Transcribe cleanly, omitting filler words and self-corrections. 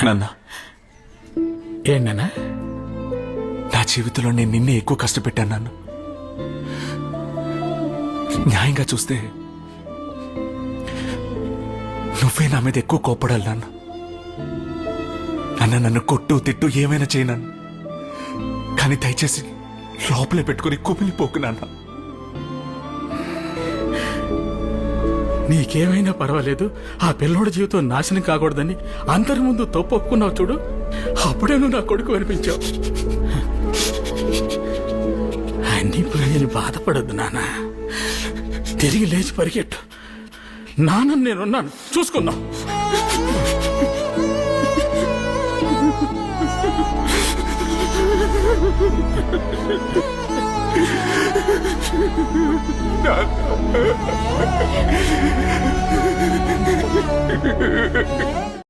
నాన్న, ఏంటన్నా? నా జీవితంలో నేను నిన్నే ఎక్కువ కష్టపెట్టాను నాన్న. న్యాయంగా చూస్తే నువ్వే నా మీద ఎక్కువ కోప్పడాలి నాన్న. నాన్న, నన్ను కొట్టు తిట్టు ఏమైనా చేయనన్ను, కానీ దయచేసి లోపలే పెట్టుకుని కుమిలిపోకు నాన్న. నీకేమైనా పర్వాలేదు, ఆ పిల్లోడి జీవితం నాశనం కాకూడదని అందరి ముందు తప్పు ఒప్పుకున్నావు చూడు, అప్పుడే నువ్వు నా కొడుకు అనిపించావు. అన్ని పోయి బాధపడద్దు నాన్న, తిరిగి లేచి పరిగెట్టు. నాన్న నేనున్నాను, చూసుకుందాం. నాన్న